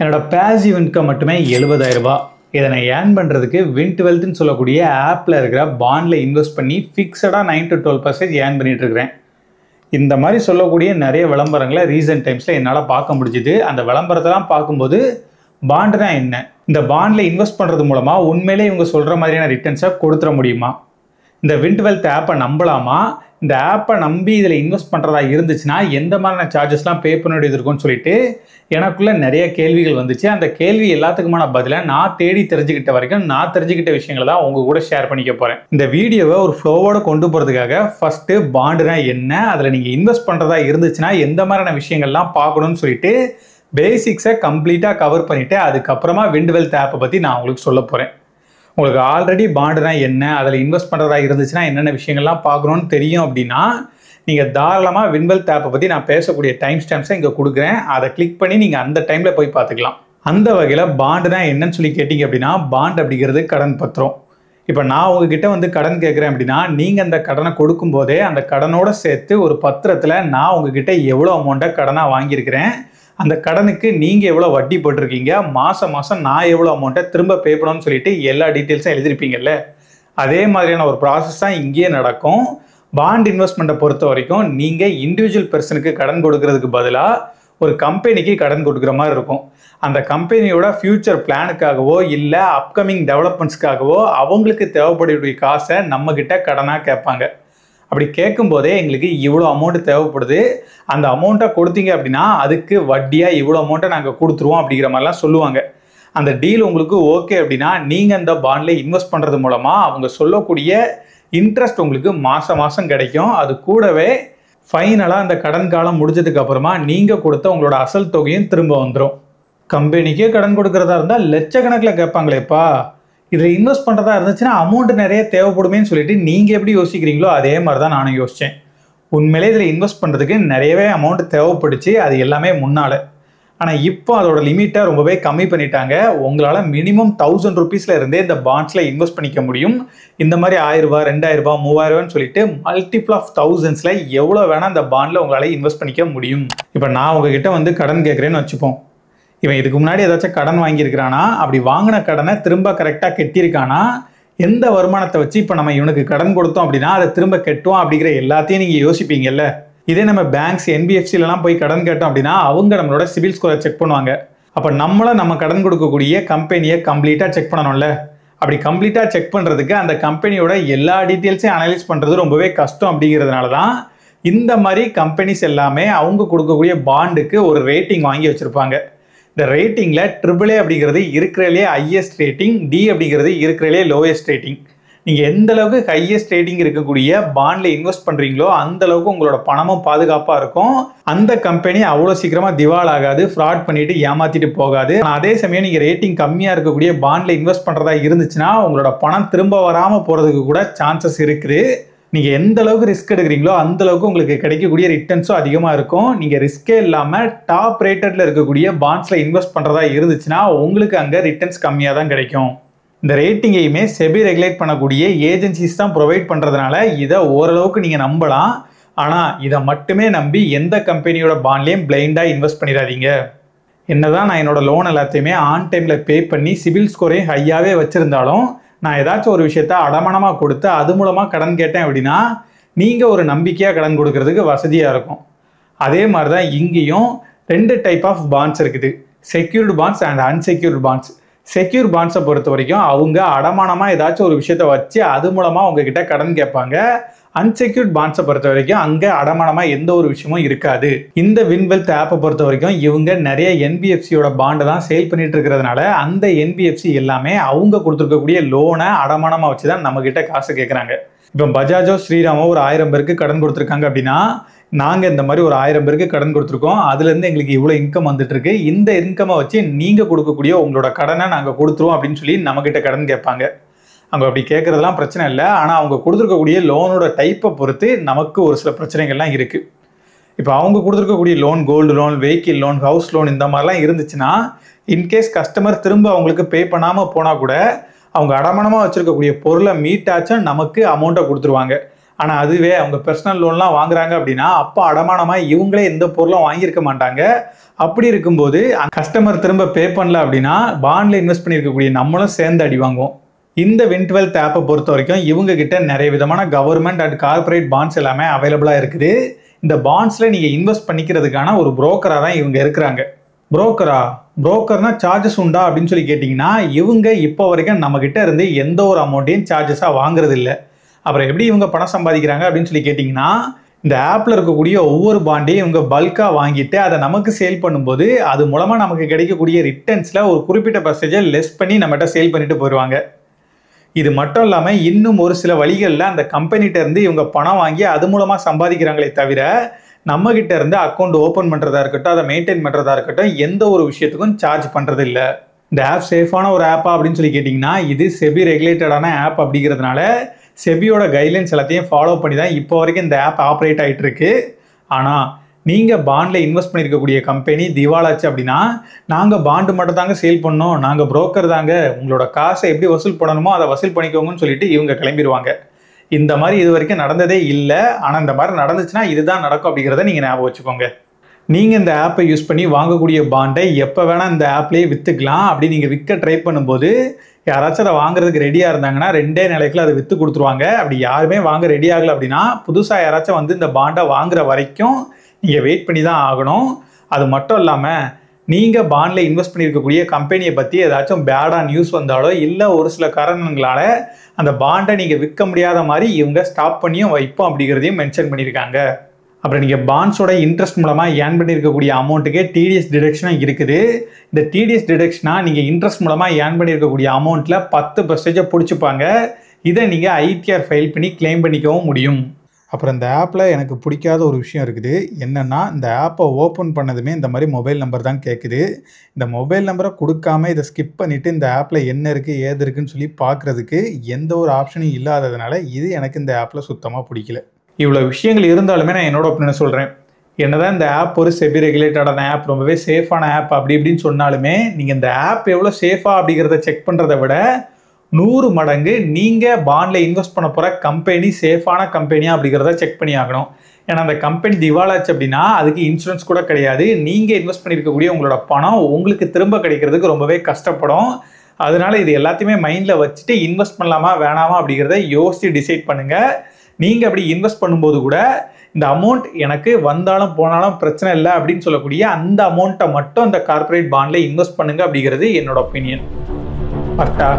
என்னோட passive income மட்டுமே 70,000 ரூபாய். இதை நான் ஏர்ன் பண்ணுறதுக்கு Win12ன்னு சொல்லக்கூடிய ஆப்பில் இருக்கிற பாண்டில் இன்வெஸ்ட் பண்ணி ஃபிக்ஸடாக 9 to 12% ஏர்ன் பண்ணிட்டு இருக்கிறேன். இந்த மாதிரி சொல்லக்கூடிய நிறைய விளம்பரங்களை ரீசன்ட் டைம்ஸில் என்னால் பார்க்க முடிஞ்சுது. அந்த விளம்பரத்தெல்லாம் பார்க்கும்போது பாண்டுனா என்ன, இந்த பாண்டில் இன்வெஸ்ட் பண்ணுறது மூலமாக உண்மையிலே இவங்க சொல்கிற மாதிரியான ரிட்டர்ன்ஸை கொடுத்துட முடியுமா, இந்த Win12 ஆப்பை நம்பலாமா, இந்த ஆப்பை நம்பி இதில் இன்வெஸ்ட் பண்ணுறதா இருந்துச்சுன்னா எந்த மாதிரியான சார்ஜஸ்லாம் பே பண்ண வேண்டியது இருக்குன்னு சொல்லிட்டு எனக்குள்ள நிறைய கேள்விகள் வந்துச்சு. அந்த கேள்வி எல்லாத்துக்குமான பதிலை நான் தேடி தெரிஞ்சுக்கிட்ட வரைக்கும் நான் தெரிஞ்சுக்கிட்ட விஷயங்களை தான் உங்க கூட ஷேர் பண்ணிக்க போகிறேன். இந்த வீடியோவை ஒரு ஃப்ளோவோட கொண்டு போகிறதுக்காக ஃபர்ஸ்ட்டு பாண்டுனா என்ன, அதில் நீங்கள் இன்வெஸ்ட் பண்ணுறதா இருந்துச்சுன்னா எந்த மாதிரியான விஷயங்கள்லாம் பார்க்கணும்னு சொல்லிட்டு பேசிக்ஸை கம்ப்ளீட்டாக கவர் பண்ணிவிட்டு அதுக்கப்புறமா Win12 ஆப்பை பற்றி நான் உங்களுக்கு சொல்ல போகிறேன். உங்களுக்கு ஆல்ரெடி பாண்டுனா என்ன, அதில் இன்வெஸ்ட் பண்ணுறதா இருந்துச்சுன்னா என்னென்ன விஷயங்கள்லாம் பார்க்கணுன்னு தெரியும் அப்படின்னா நீங்கள் தாராளமாக Win12 ஆப்பை பற்றி நான் பேசக்கூடிய டைம் ஸ்டாம்ப்ஸை இங்கே கொடுக்குறேன். அதை கிளிக் பண்ணி நீங்கள் அந்த டைமில் போய் பார்த்துக்கலாம். அந்த வகையில் பாண்டுனா என்னன்னு சொல்லி கேட்டிங்க அப்படின்னா, பாண்ட் அப்படிங்கிறது கடன் பத்திரம். இப்போ நான் உங்ககிட்ட வந்து கடன் கேட்குறேன் அப்படின்னா நீங்கள் அந்த கடனை கொடுக்கும்போதே அந்த கடனோடு சேர்த்து ஒரு பத்திரத்தில் நான் உங்ககிட்ட எவ்வளோ அமௌண்ட்டை கடனாக வாங்கியிருக்கிறேன், அந்த கடனுக்கு நீங்கள் எவ்வளோ வட்டி போட்டிருக்கீங்க, மாதம் நான் எவ்வளோ அமௌண்ட்டை திரும்ப பே பண்ணணும்னு சொல்லிட்டு எல்லா டீட்டெயில்ஸும் எழுதிருப்பீங்கல்ல, அதே மாதிரியான ஒரு ப்ராசஸ் தான் இங்கேயே நடக்கும். பாண்ட் இன்வெஸ்ட்மெண்ட்டை பொறுத்த வரைக்கும் நீங்கள் இண்டிவிஜுவல் பர்சனுக்கு கடன் கொடுக்கறதுக்கு பதிலாக ஒரு கம்பெனிக்கு கடன் கொடுக்குற மாதிரி இருக்கும். அந்த கம்பெனியோட ஃபியூச்சர் பிளானுக்காகவோ இல்லை அப்கமிங் டெவலப்மெண்ட்ஸ்க்காகவோ அவங்களுக்கு தேவைப்படக்கூடிய காசை நம்மக்கிட்ட கடனாக கேட்பாங்க. அப்படி கேட்கும்போதே எங்களுக்கு இவ்வளோ அமௌண்ட்டு தேவைப்படுது, அந்த அமௌண்ட்டை கொடுத்தீங்க அப்படின்னா அதுக்கு வட்டியாக இவ்வளோ அமௌண்ட்டை நாங்கள் கொடுத்துருவோம் அப்படிங்கிற மாதிரிலாம் சொல்லுவாங்க. அந்த டீல் உங்களுக்கு ஓகே அப்படின்னா நீங்கள் அந்த பாண்டில் இன்வெஸ்ட் பண்ணுறது மூலமாக அவங்க சொல்லக்கூடிய இன்ட்ரெஸ்ட் உங்களுக்கு மாதம் கிடைக்கும். அது கூடவே ஃபைனலாக அந்த கடன் காலம் முடிஞ்சதுக்கு அப்புறமா நீங்கள் கொடுத்த உங்களோட அசல் தொகையும் திரும்ப வந்துடும். கம்பெனிக்கே கடன் கொடுக்குறதா இருந்தால் லட்சக்கணக்கில் கேட்பாங்களேப்பா, இதில் இன்வெஸ்ட் பண்ணுறதா இருந்துச்சுன்னா அமௌண்ட் நிறைய தேவைப்படுமேன்னு சொல்லிட்டு நீங்கள் எப்படி யோசிக்கிறீங்களோ அதே மாதிரி தான் நானும் யோசித்தேன். உண்மையிலே இதில் இன்வெஸ்ட் பண்ணுறதுக்கு நிறையவே அமௌண்ட் தேவைப்படுச்சு, அது எல்லாமே முன்னால். ஆனால் இப்போ அதோட லிமிட்டை ரொம்பவே கம்மி பண்ணிட்டாங்க. உங்களால் மினிமம் 1000 ரூபீஸில் இருந்தே இந்த பாண்ட்ஸில் இன்வெஸ்ட் பண்ணிக்க முடியும். இந்த மாதிரி 1000 ரூபாய் 2000 ரூபாய் 3000 ரூபான்னு சொல்லிட்டு மல்டிபிள் ஆஃப் தௌசண்ட்ஸில் எவ்வளோ வேணால் இந்த பாண்டில் உங்களால் இன்வெஸ்ட் பண்ணிக்க முடியும். இப்போ நான் உங்ககிட்ட வந்து கடன் கேட்குறேன்னு வச்சுப்போம். இவன் இதுக்கு முன்னாடி ஏதாச்சும் கடன் வாங்கியிருக்கிறானா, அப்படி வாங்கின கடனை திரும்ப கரெக்டாக கட்டியிருக்கானா, எந்த வருமானத்தை வச்சு இப்போ நம்ம இவனுக்கு கடன் கொடுத்தோம் அப்படின்னா அதை திரும்ப கட்டுவோம் அப்படிங்கிற எல்லாத்தையும் நீங்கள் யோசிப்பீங்கல்ல. இதே நம்ம பேங்க்ஸ் NBFCலாம் போய் கடன் கேட்டோம் அப்படின்னா அவங்க நம்மளோட சிபில் ஸ்கோரை செக் பண்ணுவாங்க. அப்போ நம்ம கடன் கொடுக்கக்கூடிய கம்பெனியை கம்ப்ளீட்டாக செக் பண்ணணும்ல. அப்படி கம்ப்ளீட்டாக செக் பண்ணுறதுக்கு அந்த கம்பெனியோட எல்லா டீட்டெயில்ஸையும் அனலைஸ் பண்ணுறது ரொம்பவே கஷ்டம். அப்படிங்கிறதுனால தான் இந்த மாதிரி கம்பெனிஸ் எல்லாமே அவங்க கொடுக்கக்கூடிய பாண்டுக்கு ஒரு ரேட்டிங் வாங்கி வச்சுருப்பாங்க. இந்த ரேட்டிங்கில் AAA அப்படிங்கிறது இருக்கிறதுலே ஹையஸ்ட் ரேட்டிங், D அப்படிங்கிறது இருக்கிறதுலே லோயஸ்ட் ரேட்டிங். நீங்கள் எந்த அளவுக்கு ஹையஸ்ட் ரேட்டிங் இருக்கக்கூடிய பாண்டில் இன்வெஸ்ட் பண்ணுறீங்களோ அந்த அளவுக்கு உங்களோட பணமும் பாதுகாப்பாக இருக்கும். அந்த கம்பெனி அவ்வளோ சீக்கிரமாக திவால் ஆகாது, ஃப்ராட் பண்ணிட்டு ஏமாற்றிட்டு போகாது. ஆனால் அதே சமயம் நீங்கள் ரேட்டிங் கம்மியாக இருக்கக்கூடிய பாண்டில் இன்வெஸ்ட் பண்ணுறதா இருந்துச்சுன்னா உங்களோட பணம் திரும்ப வராமல் போகிறதுக்கு கூட சான்சஸ் இருக்குது. நீங்கள் எந்த அளவுக்கு ரிஸ்க் எடுக்கிறீங்களோ அந்த அளவுக்கு உங்களுக்கு கிடைக்கக்கூடிய ரிட்டர்ன்ஸும் அதிகமாக இருக்கும். நீங்கள் ரிஸ்கே இல்லாமல் டாப் ரேட்டடில் இருக்கக்கூடிய பாண்ட்ஸில் இன்வெஸ்ட் பண்ணுறதா இருந்துச்சுன்னா உங்களுக்கு அங்கே ரிட்டர்ன்ஸ் கம்மியாக தான் கிடைக்கும். இந்த ரேட்டிங்கையுமே செபி ரெகுலேட் பண்ணக்கூடிய ஏஜென்சிஸ் தான் ப்ரொவைட் பண்ணுறதுனால இதை ஓரளவுக்கு நீங்கள் நம்பலாம். ஆனால் இதை மட்டுமே நம்பி எந்த கம்பெனியோட பாண்ட்லேயும் பிளைண்டாக இன்வெஸ்ட் பண்ணிடாதீங்க. என்னதான் நான் என்னோட லோன் எல்லாத்தையுமே ஆன் டைமில் பே பண்ணி சிபில் ஸ்கோரையும் ஹையாகவே வச்சுருந்தாலும் நான் ஏதாச்சும் ஒரு விஷயத்த அடமானமாக கொடுத்து அது மூலமாக கடன் கேட்டேன் அப்படின்னா நீங்கள் ஒரு நம்பிக்கையாக கடன் கொடுக்கறதுக்கு வசதியாக இருக்கும். அதே மாதிரி தான் இங்கேயும் 2 டைப் ஆஃப் பாண்ட்ஸ் இருக்குது, secured bonds and unsecured bonds. Secure பாண்ட்ஸை பொறுத்த வரைக்கும் அவங்க அடமானமாக ஏதாச்சும் ஒரு விஷயத்த வச்சு அது மூலமாக உங்ககிட்ட கடன் கேட்பாங்க. அன்செக்யூர்ட் பாண்ட்ஸை பொறுத்த வரைக்கும் அங்கே அடமானமாக எந்த ஒரு விஷயமும் இருக்காது. இந்த Win12 ஆப்பை பொறுத்த வரைக்கும் இவங்க நிறைய NBFCயோட பாண்டை தான் சேல் பண்ணிட்டு இருக்கிறதுனால அந்த NBFC எல்லாமே அவங்க கொடுத்துருக்கக்கூடிய லோனை அடமானமாக வச்சு தான் நம்மக்கிட்ட காசு கேட்குறாங்க. இப்போ பஜாஜோ ஸ்ரீராமோ ஒரு 1000 பேருக்கு கடன் கொடுத்துருக்காங்க அப்படின்னா நாங்கள் இந்த மாதிரி ஒரு 1000 பேருக்கு கடன் கொடுத்துருக்கோம், அதுலேருந்து எங்களுக்கு இவ்வளோ இன்கம் வந்துட்டு இருக்கு, இந்த இன்கம்மை வச்சு நீங்கள் கொடுக்கக்கூடிய உங்களோட கடனை நாங்கள் கொடுத்துருவோம் அப்படின்னு சொல்லி நம்மக்கிட்ட கடன் கேட்பாங்க. அவங்க அப்படி கேட்குறதுலாம் பிரச்சனை இல்லை. ஆனால் அவங்க கொடுத்துருக்கக்கூடிய லோனோட டைப்பை பொறுத்து நமக்கு ஒரு சில பிரச்சனைகள்லாம் இருக்குது. இப்போ அவங்க கொடுத்துருக்கக்கூடிய loan gold loan, vehicle loan, house loan இந்த மாதிரிலாம் இருந்துச்சுன்னா இன்கேஸ் கஸ்டமர் திரும்ப அவங்களுக்கு பே பண்ணாமல் போனால் கூட அவங்க அடமானமாக வச்சுருக்கக்கூடிய பொருளை மீட்டாச்சும் நமக்கு அமௌண்ட்டை கொடுத்துருவாங்க. ஆனால் அதுவே அவங்க பர்சனல் லோன்லாம் வாங்குறாங்க அப்படின்னா அப்போ அடமானமாக இவங்களே எந்த பொருளும் வாங்கியிருக்க மாட்டாங்க. அப்படி இருக்கும்போது கஸ்டமர் திரும்ப பே பண்ணல அப்படின்னா பாண்டில் இன்வெஸ்ட் பண்ணியிருக்கக்கூடிய நம்மளும் சேர்ந்து அடி வாங்குவோம். இந்த Win12 ஆப்பை பொறுத்த வரைக்கும் இவங்க கிட்ட நிறைய விதமான கவர்மெண்ட் அண்ட் கார்பரேட் பாண்ட்ஸ் எல்லாமே அவைலபிளாக இருக்குது. இந்த பாண்ட்ஸில் நீங்கள் இன்வெஸ்ட் பண்ணிக்கிறதுக்கான ஒரு புரோக்கராக தான் இவங்க இருக்கிறாங்க. புரோக்கர்னா சார்ஜஸ் உண்டா அப்படின்னு சொல்லி கேட்டிங்கன்னா, இவங்க இப்போ வரைக்கும் நம்மக்கிட்ட இருந்து எந்த ஒரு அமௌண்ட்டையும் சார்ஜஸாக வாங்குறது இல்லை. அப்புறம் எப்படி இவங்க பணம் சம்பாதிக்கிறாங்க அப்படின்னு சொல்லி கேட்டிங்கன்னா, இந்த ஆப்பில் இருக்கக்கூடிய ஒவ்வொரு பாண்டையும் இவங்க பல்காக வாங்கிட்டு அதை நமக்கு சேல் பண்ணும்போது அது மூலமாக நமக்கு கிடைக்கக்கூடிய ரிட்டர்ன்ஸில் ஒரு குறிப்பிட்ட பர்சன்டேஜை லெஸ் பண்ணி நம்மகிட்ட சேல் பண்ணிட்டு போயிடுவாங்க. இது மட்டும் இல்லாமல் இன்னும் ஒரு சில வழிகளில் அந்த கம்பெனிகிட்ட இருந்து இவங்க பணம் வாங்கி அது மூலமாக சம்பாதிக்கிறாங்களே தவிர நம்மகிட்ட இருந்து அக்கௌண்ட் ஓப்பன் பண்ணுறதா இருக்கட்டும், அதை மெயின்டைன் பண்ணுறதா இருக்கட்டும், எந்த ஒரு விஷயத்துக்கும் சார்ஜ் பண்ணுறது இல்லை. இந்த ஆப் சேஃபான ஒரு ஆப்பா அப்படின்னு சொல்லி கேட்டிங்கன்னா, இது செபி ரெகுலேட்டடான ஆப் அப்படிங்கிறதுனால செபியோட கைட்லைன்ஸ் எல்லாத்தையும் ஃபாலோ பண்ணி தான் இப்போ வரைக்கும் இந்த ஆப் ஆப்ரேட் ஆகிட்டு இருக்கு. ஆனால் நீங்கள் பாண்டில் இன்வெஸ்ட் பண்ணியிருக்கக்கூடிய கம்பெனி திவாலாச்சு அப்படின்னா, நாங்கள் பாண்டு மட்டும் தாங்க சேல் பண்ணோம், நாங்கள் புரோக்கர் தாங்க, உங்களோட காசை எப்படி வசூல் பண்ணணுமோ அதை வசூல் பண்ணிக்கோங்கன்னு சொல்லிட்டு இவங்க கிளம்பிடுவாங்க. இந்த மாதிரி இது வரைக்கும் நடந்ததே இல்லை. ஆனால் இந்த மாதிரி நடந்துச்சுன்னா இதுதான் நடக்கும் அப்படிங்கிறத நீங்கள் ஞாபகம் வச்சுக்கோங்க. நீங்கள் இந்த ஆப்பை யூஸ் பண்ணி வாங்கக்கூடிய பாண்டை எப்போ வேணால் இந்த ஆப்லேயே விற்றுக்கலாம். அப்படி நீங்கள் விற்க ட்ரை பண்ணும்போது யாராச்சும் அதை வாங்குறதுக்கு ரெடியாக இருந்தாங்கன்னா 2 நாளைக்குள்ள அதை விற்று கொடுத்துருவாங்க. அப்படி யாருமே வாங்க ரெடி ஆகலை அப்படின்னா புதுசாக யாராச்சும் வந்து இந்த பாண்டை வாங்குற வரைக்கும் நீங்கள் வெயிட் பண்ணி தான் ஆகணும். அது மட்டும் இல்லாமல் நீங்கள் பாண்டில் இன்வெஸ்ட் பண்ணியிருக்கக்கூடிய கம்பெனியை பற்றி ஏதாச்சும் பேடாக நியூஸ் வந்தாலோ இல்லை ஒரு சில காரணங்களால் அந்த பாண்டை நீங்கள் விற்க முடியாத மாதிரி இவங்க ஸ்டாப் பண்ணியும் வைப்போம் அப்படிங்கிறதையும் மென்ஷன் பண்ணியிருக்காங்க. அப்புறம் நீங்கள் பாண்ட்ஸோட இன்ட்ரெஸ்ட் மூலமாக ஏர்ன் பண்ணியிருக்கக்கூடிய அமௌண்ட்டுக்கே டிடிஎஸ் டிடக்ஷனாக இருக்குது. இந்த டிடிஎஸ் டிடக்ஷனாக நீங்கள் இன்ட்ரெஸ்ட் மூலமாக ஏர்ன் பண்ணியிருக்கக்கூடிய அமௌண்ட்டில் 10% பிடிச்சிப்பாங்க. இதை நீங்கள் ஐடிஆர் ஃபைல் பண்ணி கிளைம் பண்ணிக்கவும் முடியும். அப்புறம் இந்த ஆப்பில் எனக்கு பிடிக்காத ஒரு விஷயம் இருக்குது. என்னென்னா, இந்த ஆப்பை ஓப்பன் பண்ணதுமே இந்த மாதிரி மொபைல் நம்பர் தான் கேட்குது. இந்த மொபைல் நம்பரை கொடுக்காம இதை ஸ்கிப் பண்ணிவிட்டு இந்த ஆப்பில் என்ன இருக்குது ஏது இருக்குதுன்னு சொல்லி பார்க்குறதுக்கு எந்த ஒரு ஆப்ஷனும் இல்லாததுனால இது எனக்கு இந்த ஆப்பில் சுத்தமாக பிடிக்கல. இவ்வளோ விஷயங்கள் இருந்தாலுமே நான் என்னோட ஒப்பீனியன் சொல்கிறேன். என்னதான் இந்த ஆப் ஒரு செபி ரெகுலேட்டடான ஆப், ரொம்பவே சேஃபான ஆப் அப்படி இப்படின்னு சொன்னாலுமே நீங்கள் இந்த ஆப் எவ்வளோ சேஃபாக அப்படிங்கிறத செக் பண்ணுறதை விட 100 மடங்கு நீங்கள் பாண்டில் இன்வெஸ்ட் பண்ண போகிற கம்பெனி சேஃபான கம்பெனியா அப்படிங்கிறத செக் பண்ணி ஆகணும். ஏன்னா அந்த கம்பெனி திவாலாச்சு அப்படின்னா அதுக்கு இன்சூரன்ஸ் கூட கிடையாது. நீங்கள் இன்வெஸ்ட் பண்ணியிருக்கக்கூடிய உங்களோட பணம் உங்களுக்கு திரும்ப கிடைக்கிறதுக்கு ரொம்பவே கஷ்டப்படும். அதனால இது எல்லாத்தையுமே மைண்டில் வச்சுட்டு இன்வெஸ்ட் பண்ணலாமா வேணாமா அப்படிங்கிறத யோசித்து டிசைட் பண்ணுங்கள். நீங்கள் அப்படி இன்வெஸ்ட் பண்ணும்போது கூட இந்த அமௌண்ட் எனக்கு வந்தாலும் போனாலும் பிரச்சனை இல்லை அப்படின்னு சொல்லக்கூடிய அந்த அமௌண்ட்டை மட்டும் அந்த கார்பரேட் பாண்டில் இன்வெஸ்ட் பண்ணுங்கள் அப்படிங்கிறது என்னோட ஒப்பீனியன். கரெக்டா?